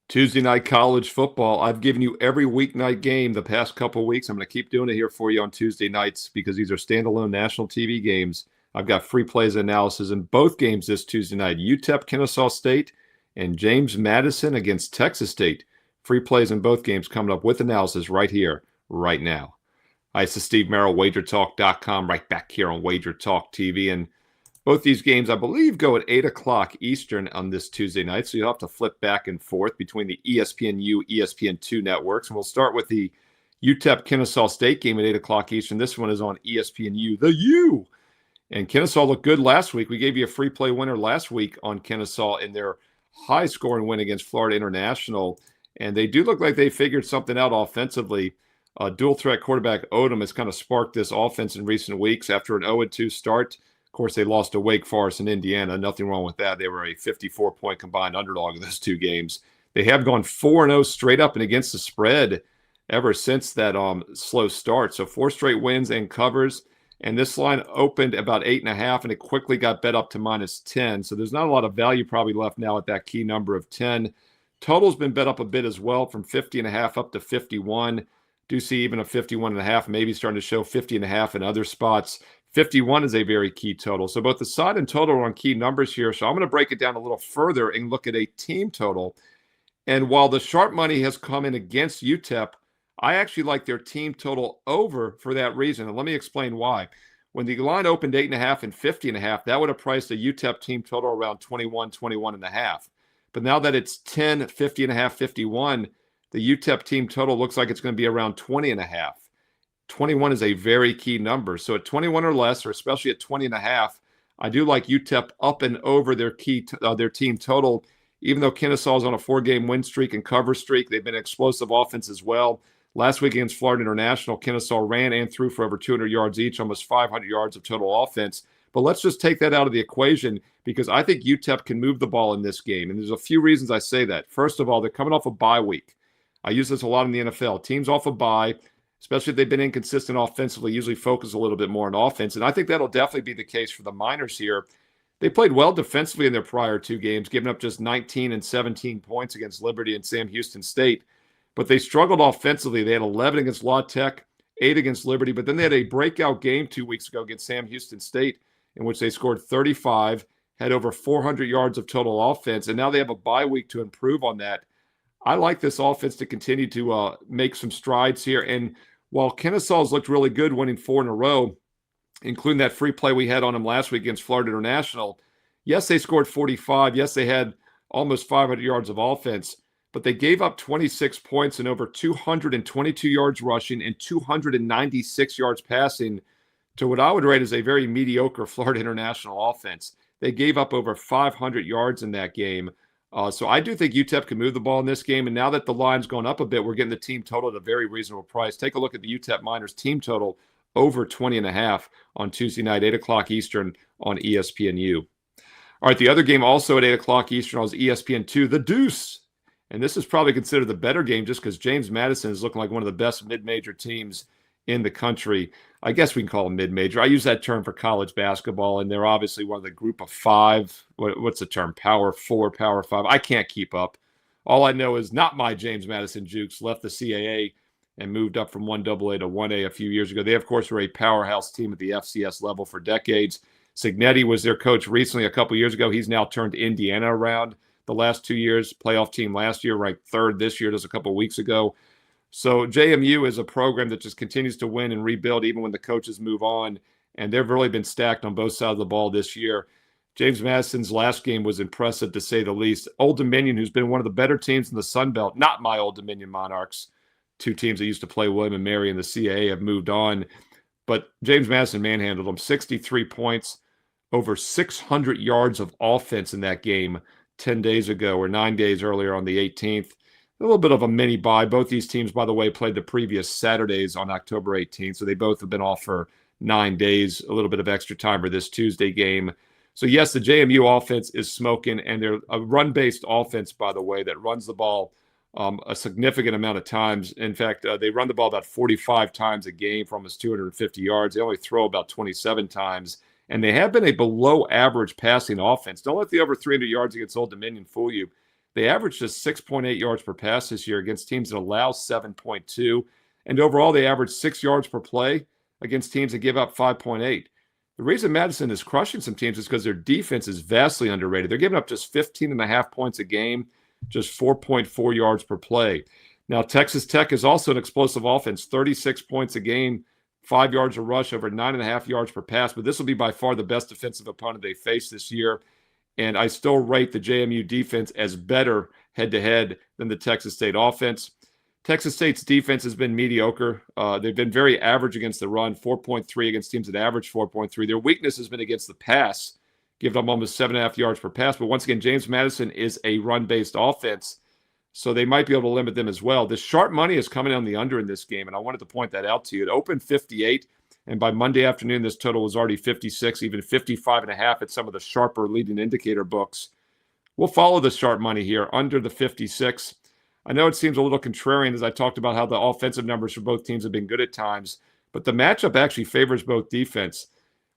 Tuesday night college football. I've given you every weeknight game the past couple of weeks. I'm going to keep doing it here for you on Tuesday nights because these are standalone national TV games. I've got free plays analysis in both games this Tuesday night. UTEP, Kennesaw State, and James Madison against Texas State. Free plays in both games coming up with analysis right here, right now. Hi, this is Steve Merril, WagerTalk.com, right back here on WagerTalk TV. And both these games, I believe, go at 8 o'clock Eastern on this Tuesday night, so you'll have to flip back and forth between the ESPNU, ESPN2 networks. And we'll start with the UTEP-Kennesaw State game at 8 o'clock Eastern. This one is on ESPNU, the U. And Kennesaw looked good last week. We gave you a free play winner last week on Kennesaw in their high-scoring win against Florida International. And they do look like they figured something out offensively. Dual-threat quarterback Odom has kind of sparked this offense in recent weeks after an 0-2 start. Of course, they lost to Wake Forest and Indiana. Nothing wrong with that. They were a 54-point combined underdog in those two games. They have gone 4-0 straight up and against the spread ever since that slow start. So 4 straight wins and covers. And this line opened about 8.5, and it quickly got bet up to -10. So there's not a lot of value probably left now at that key number of 10. Total's been bet up a bit as well, from 50.5 up to 51. Do see even a 51.5, maybe starting to show 50.5 in other spots. 51 is a very key total. So both the side and total are on key numbers here. So I'm going to break it down a little further and look at a team total. And while the sharp money has come in against UTEP, I actually like their team total over for that reason. And let me explain why. When the line opened 8.5 and 50.5, that would have priced a UTEP team total around 21, 21.5. But now that it's 10, 50.5, 51, the UTEP team total looks like it's going to be around 20.5. 21 is a very key number. So at 21 or less, or especially at 20.5, I do like UTEP up and over their their team total. Even though Kennesaw is on a 4-game win streak and cover streak, they've been an explosive offense as well. Last week against Florida International, Kennesaw ran and threw for over 200 yards each, almost 500 yards of total offense. But let's just take that out of the equation because I think UTEP can move the ball in this game. And there's a few reasons I say that. First of all, they're coming off a bye week. I use this a lot in the NFL. Teams off a bye, especially if they've been inconsistent offensively, usually focus a little bit more on offense. And I think that'll definitely be the case for the Miners here. They played well defensively in their prior 2 games, giving up just 19 and 17 points against Liberty and Sam Houston State. But they struggled offensively. They had 11 against La Tech, 8 against Liberty. But then they had a breakout game 2 weeks ago against Sam Houston State in which they scored 35, had over 400 yards of total offense. And now they have a bye week to improve on that. I like this offense to continue to make some strides here. And while Kennesaw's looked really good, winning 4 in a row, including that free play we had on them last week against Florida International, yes, they scored 45. Yes, they had almost 500 yards of offense, but they gave up 26 points and over 222 yards rushing and 296 yards passing to what I would rate as a very mediocre Florida International offense. They gave up over 500 yards in that game. So I do think UTEP can move the ball in this game. And now that the line's gone up a bit, we're getting the team total at a very reasonable price. Take a look at the UTEP Miners team total over 20.5 on Tuesday night, 8 o'clock Eastern on ESPNU. All right, the other game also at 8 o'clock Eastern was ESPN2, the Deuce. And this is probably considered the better game just because James Madison is looking like one of the best mid-major teams in the country. I guess we can call them mid-major. I use that term for college basketball, and they're obviously one of the group of 5. What's the term? Power 4, Power 5. I can't keep up. All I know is not my James Madison Jukes left the CAA and moved up from 1AA to 1A a few years ago. They, of course, were a powerhouse team at the FCS level for decades. Signetti was their coach recently a couple years ago. He's now turned Indiana around the last 2 years. Playoff team last year, ranked 3rd this year, just a couple weeks ago. So JMU is a program that just continues to win and rebuild even when the coaches move on, and they've really been stacked on both sides of the ball this year. James Madison's last game was impressive, to say the least. Old Dominion, who's been one of the better teams in the Sun Belt, not my Old Dominion Monarchs, 2 teams that used to play William and Mary in the CAA, have moved on. But James Madison manhandled them, 63 points, over 600 yards of offense in that game 10 days ago, or 9 days earlier on the 18th. A little bit of a mini bye. Both these teams, by the way, played the previous Saturdays on October 18th, so they both have been off for 9 days, a little bit of extra time for this Tuesday game. So, yes, the JMU offense is smoking, and they're a run-based offense, by the way, that runs the ball a significant amount of times. In fact, they run the ball about 45 times a game for almost 250 yards. They only throw about 27 times, and they have been a below-average passing offense. Don't let the over 300 yards against Old Dominion fool you. They averaged just 6.8 yards per pass this year against teams that allow 7.2. And overall, they average 6 yards per play against teams that give up 5.8. The reason Madison is crushing some teams is because their defense is vastly underrated. They're giving up just 15.5 points a game, just 4.4 yards per play. Now, Texas Tech is also an explosive offense, 36 points a game, 5 yards a rush, over 9.5 yards per pass. But this will be by far the best defensive opponent they face this year. And I still rate the JMU defense as better head-to-head than the Texas State offense. Texas State's defense has been mediocre. They've been very average against the run, 4.3 against teams that average 4.3. Their weakness has been against the pass, giving them almost 7.5 yards per pass. But once again, James Madison is a run-based offense, so they might be able to limit them as well. The sharp money is coming on the under in this game, and I wanted to point that out to you. It opened 58, and by Monday afternoon, this total was already 56, even 55.5 at some of the sharper leading indicator books. We'll follow the sharp money here under the 56. I know it seems a little contrarian as I talked about how the offensive numbers for both teams have been good at times, but the matchup actually favors both defense.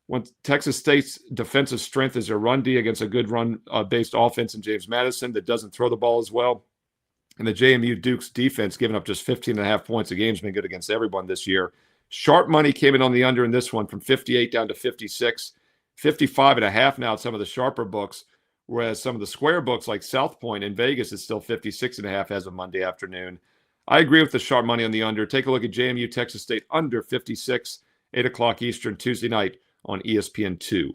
When Texas State's defensive strength is their run D against a good run-based offense in James Madison that doesn't throw the ball as well. And the JMU Duke's defense, giving up just 15.5 points a game, has been good against everyone this year. Sharp money came in on the under in this one from 58 down to 56, 55.5 now at some of the sharper books. Whereas some of the square books like South Point in Vegas is still 56.5 as of Monday afternoon. I agree with the sharp money on the under. Take a look at JMU Texas State under 56, 8 o'clock Eastern, Tuesday night on ESPN2.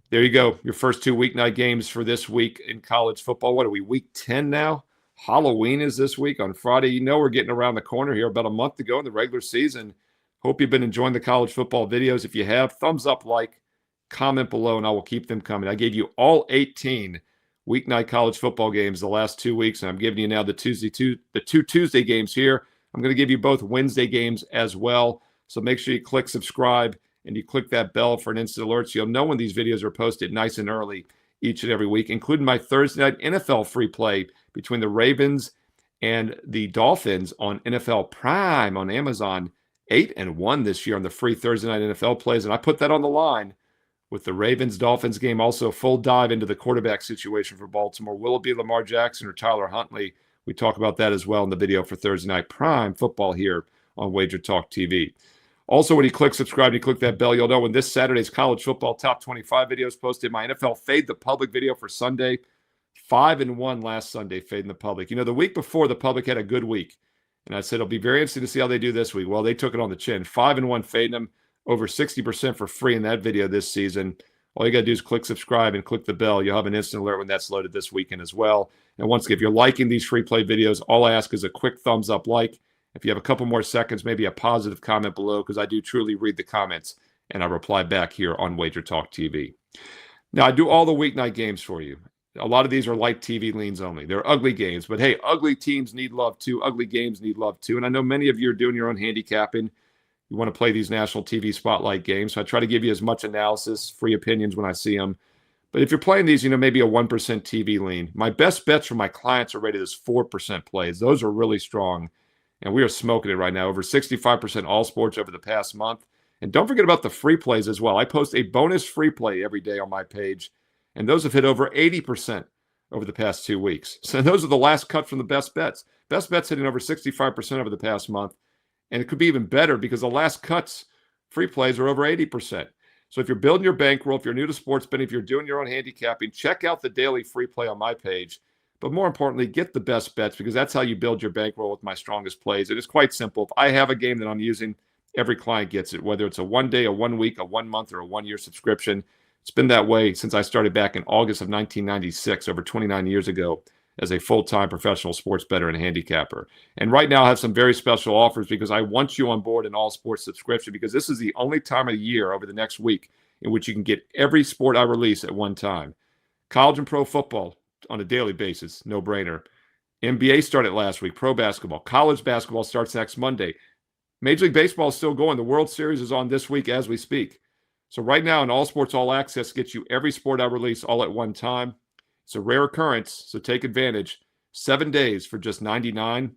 There you go. Your first 2 weeknight games for this week in college football. What are we, week 10 now? Halloween is this week on Friday. You know we're getting around the corner here, about a month to go in the regular season. Hope you've been enjoying the college football videos. If you have, thumbs up, like, comment below, and I will keep them coming. I gave you all 18 weeknight college football games the last 2 weeks, and I'm giving you now the two Tuesday games here. I'm going to give you both Wednesday games as well. So make sure you click subscribe and you click that bell for an instant alert so you'll know when these videos are posted nice and early each and every week, including my Thursday night NFL free play between the Ravens and the Dolphins on NFL Prime on Amazon. 8-1 this year on the free Thursday night NFL plays, and I put that on the line with the Ravens-Dolphins game. Also, a full dive into the quarterback situation for Baltimore. Will it be Lamar Jackson or Tyler Huntley? We talk about that as well in the video for Thursday Night Prime Football here on WagerTalk TV. Also, when you click subscribe and you click that bell, you'll know when this Saturday's college football top 25 videos posted. My NFL Fade the Public video for Sunday. 5-1 last Sunday, fading the public. You know, the week before, the public had a good week. And I said, it'll be very interesting to see how they do this week. Well, they took it on the chin. 5-1 fading them. Over 60% for free in that video this season. All you got to do is click subscribe and click the bell. You'll have an instant alert when that's loaded this weekend as well. And once again, if you're liking these free play videos, all I ask is a quick thumbs up like. If you have a couple more seconds, maybe a positive comment below, because I do truly read the comments and I reply back here on WagerTalk TV. Now, I do all the weeknight games for you. A lot of these are light TV leans only. They're ugly games, but hey, ugly teams need love too. Ugly games need love too. And I know many of you are doing your own handicapping. You want to play these national TV spotlight games. So I try to give you as much analysis, free opinions when I see them. But if you're playing these, maybe a 1% TV lean. My best bets for my clients are rated as 4% plays. Those are really strong. And we are smoking it right now. Over 65% all sports over the past month. And don't forget about the free plays as well. I post a bonus free play every day on my page. And those have hit over 80% over the past 2 weeks. So those are the last cut from the best bets. Best bets hitting over 65% over the past month. And it could be even better because the last cuts, free plays, are over 80%. So if you're building your bankroll, if you're new to sports betting, if you're doing your own handicapping, check out the daily free play on my page. But more importantly, get the best bets because that's how you build your bankroll with my strongest plays. It is quite simple. If I have a game that I'm using, every client gets it, whether it's a 1 day, a 1 week, a 1 month, or a 1 year subscription. It's been that way since I started back in August of 1996, over 29 years ago, as a full-time professional sports bettor and handicapper. And right now I have some very special offers because I want you on board an all-sports subscription because this is the only time of the year over the next week in which you can get every sport I release at one time. College and pro football on a daily basis, no-brainer. NBA started last week, pro basketball. College basketball starts next Monday. Major League Baseball is still going. The World Series is on this week as we speak. So right now, an All Sports All Access gets you every sport I release all at one time. It's a rare occurrence, so take advantage. 7 days for just $99.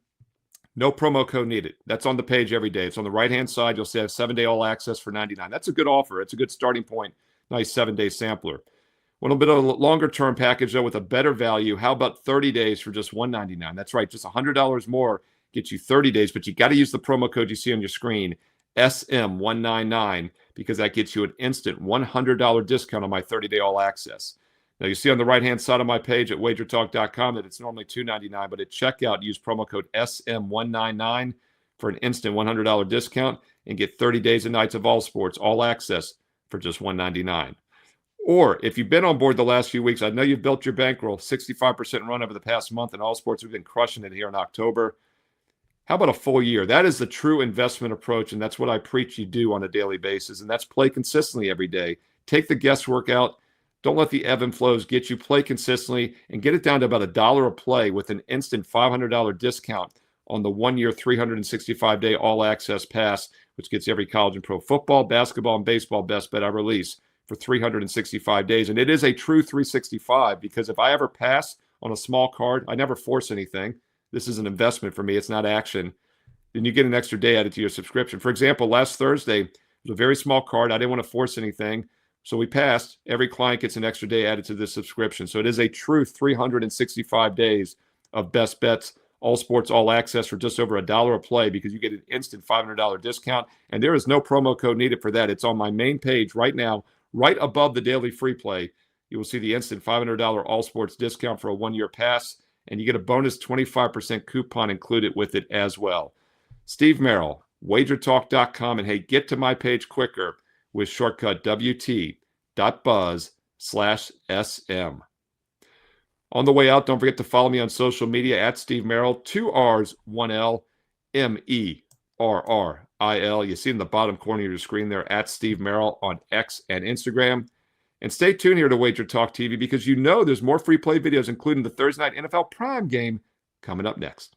No promo code needed. That's on the page every day. It's on the right-hand side. You'll see 7-day all access for $99. That's a good offer. It's a good starting point. Nice 7-day sampler. A little bit of a longer term package though with a better value. How about 30 days for just $199? That's right, just $100 more gets you 30 days, but you got to use the promo code you see on your screen, SM199, because that gets you an instant $100 discount on my 30-day all access. Now you see on the right-hand side of my page at WagerTalk.com that it's normally $299, but at checkout use promo code SM199 for an instant $100 discount and get 30 days and nights of all sports, all access for just $199. Or if you've been on board the last few weeks, I know you've built your bankroll, 65% run over the past month in all sports. We've been crushing it here in October. How about a full year? That is the true investment approach, and that's what I preach you do on a daily basis, and that's play consistently every day. Take the guesswork out. Don't let the ebb and flows get you. Play consistently and get it down to about $1 a play with an instant $500 discount on the 1-year, 365-day all-access pass, which gets every college and pro football, basketball, and baseball best bet I release for 365 days. And it is a true 365 because if I ever pass on a small card, I never force anything. This is an investment for me. It's not action. Then you get an extra day added to your subscription. For example, last Thursday, it was a very small card. I didn't want to force anything. So we passed. Every client gets an extra day added to this subscription. So it is a true 365 days of best bets, all sports, all access for just over $1 a play because you get an instant $500 discount. And there is no promo code needed for that. It's on my main page right now. Right above the daily free play, you will see the instant $500 all sports discount for a 1-year pass, and you get a bonus 25% coupon included with it as well. Steve Merril, WagerTalk.com, and hey, get to my page quicker with shortcut WT.buzz/SM. On the way out, don't forget to follow me on social media at Steve Merril, 2 R's, 1 L, MERRIL. You see in the bottom corner of your screen there at Steve Merril on X and Instagram. And stay tuned here to Wager Talk TV because you know there's more free play videos, including the Thursday night NFL Prime game, coming up next.